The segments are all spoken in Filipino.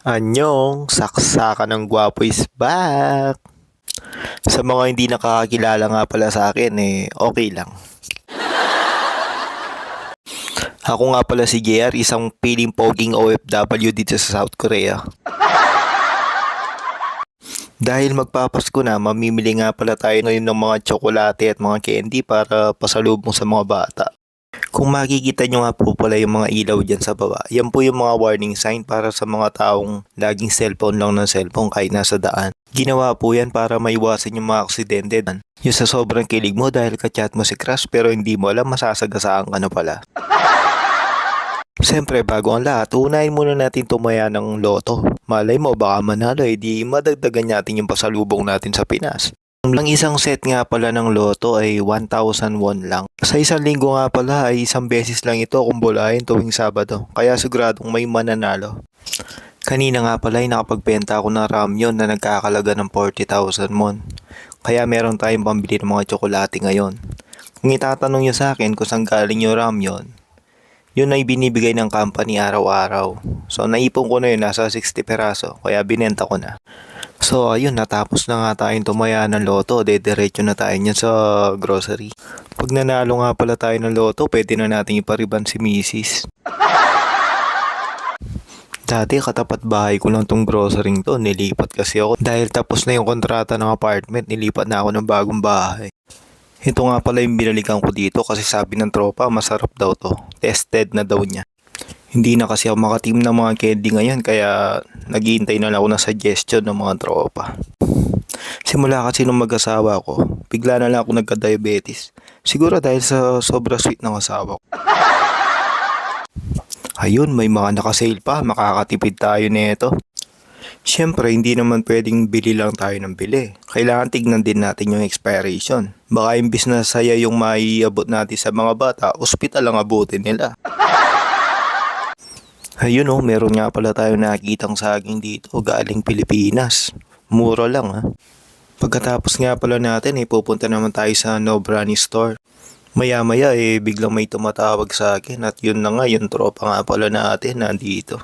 Anyong, saksakan ng gwapo is back. Sa mga hindi nakakakilala nga pala sa akin, okay lang. Ako nga pala si JR, isang piling poging OFW dito sa South Korea. Dahil magpapasko na, mamimili nga pala tayo ngayon ng mga tsokolate at mga candy para pasalubong sa mga bata. Kung makikita nyo nga po pala yung mga ilaw dyan sa baba, yan po yung mga warning sign para sa mga taong laging cellphone lang ng cellphone kahit nasa daan. Ginawa po yan para maiwasan yung mga aksidente. Yung sa sobrang kilig mo dahil ka-chat mo si crush pero hindi mo alam masasagasaan ka na pala. Siyempre bago ang lahat, unahin muna natin tumaya ng loto. Malay mo baka manalo, di madagdagan natin yung pasalubong natin sa Pinas. Ang isang set nga pala ng loto ay 1,000 won lang. Sa isang linggo nga pala ay isang beses lang ito kung bulahin tuwing Sabado. Kaya siguradong may mananalo. Kanina nga pala ay nakapagbenta ako ng ramyon na nagkakalaga ng 40,000 won. Kaya meron tayong pambili ng mga tsokolate ngayon. Kung itatanong nyo sa akin kung saan galing yung ramyon, yun ay binibigay ng company araw-araw. So naipon ko na yun, nasa 60 peraso, kaya binenta ko na. So ayun, natapos na nga tayong tumaya ng loto, dediretso na tayo niyan sa grocery. Pag nanalo nga pala tayo ng loto, pwede na natin ipariban si Mrs. Dati katapat bahay ko lang tong grocery to, nilipat kasi ako. Dahil tapos na yung kontrata ng apartment, nilipat na ako ng bagong bahay. Ito nga pala yung binalikan ko dito kasi sabi ng tropa masarap daw to. Tested na daw niya. Hindi na kasi ako makatim ng mga candy ngayon kaya naghihintay na lang ako ng suggestion ng mga tropa. Simula kasi nung mag-asawa ko, bigla na lang ako nagka-diabetes. Siguro dahil sa sobra sweet ng asawa ko. Ayun, may mga nakasale pa, makakatipid tayo nito. Siyempre, hindi naman pwedeng bili lang tayo ng bili. Kailangan tignan din natin yung expiration. Baka imbis na saya yung maiabot natin sa mga bata, ospital ang abutin nila. Ayun meron nga pala tayo nakikitang saging dito, galing Pilipinas. Mura lang ha. Pagkatapos nga pala natin, pupunta naman tayo sa No Brani Store. Maya-maya biglang may tumatawag sa akin at yun na nga, yung tropa nga pala natin nandito.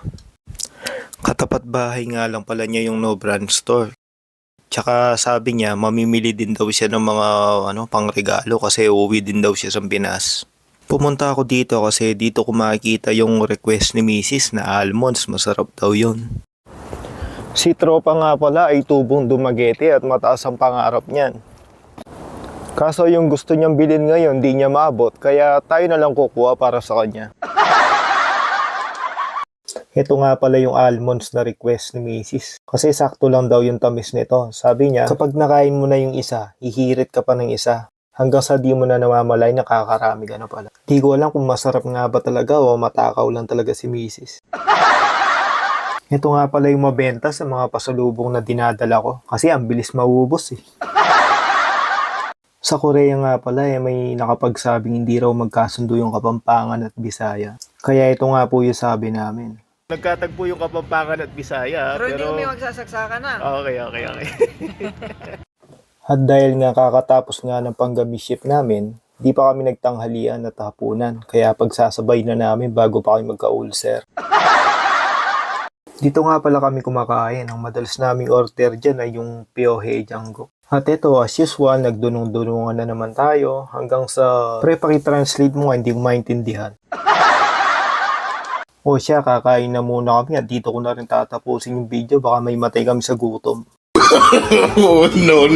Katapat bahay nga lang pala niya yung No Brand Store. Tsaka sabi niya mamimili din daw siya ng mga pangregalo kasi uuwi din daw siya sa Pinas. Pumunta ako dito kasi dito ko makikita yung request ni Mrs. na almonds, masarap daw yun. Si tropa nga pala ay tubong dumagete at mataas ang pangarap niyan. Kaso yung gusto niyang bilhin ngayon di niya maabot kaya tayo na lang kukuha para sa kanya. Ito nga pala yung almonds na request ni Mrs. Kasi sakto lang daw yung tamis nito. Sabi niya, kapag nakain mo na yung isa, hihirit ka pa ng isa. Hanggang sa di mo na namamalay, nakakarami ka na pala. Di ko alam kung masarap nga ba talaga o matakaw lang talaga si Mrs. Ito nga pala yung mabenta sa mga pasalubong na dinadala ko. Kasi ang bilis maubos Sa Korea nga pala may nakapagsabing hindi raw magkasundo yung Kapampangan at Bisaya. Kaya ito nga po yung sabi namin. Nagkatagpo yung Kapampangan at Bisaya. Pero hindi kami magsasaksakan na. Okay. At dahil nga kakatapos nga ng panggami shift namin, di pa kami nagtanghalian at hapunan. Kaya pagsasabay na namin bago pa kami magka-ulcer. Dito nga pala kami kumakain. Ang madalas naming order dyan ay yung Pyohe Janggo. At ito, as usual, nagdunong-dunungan na naman tayo hanggang sa paki-translate mo nga, hindi ko maintindihan. O siya, kakain na muna kami at dito ko na rin tatapusin yung video. Baka may matay kami sa gutom. Oh, no.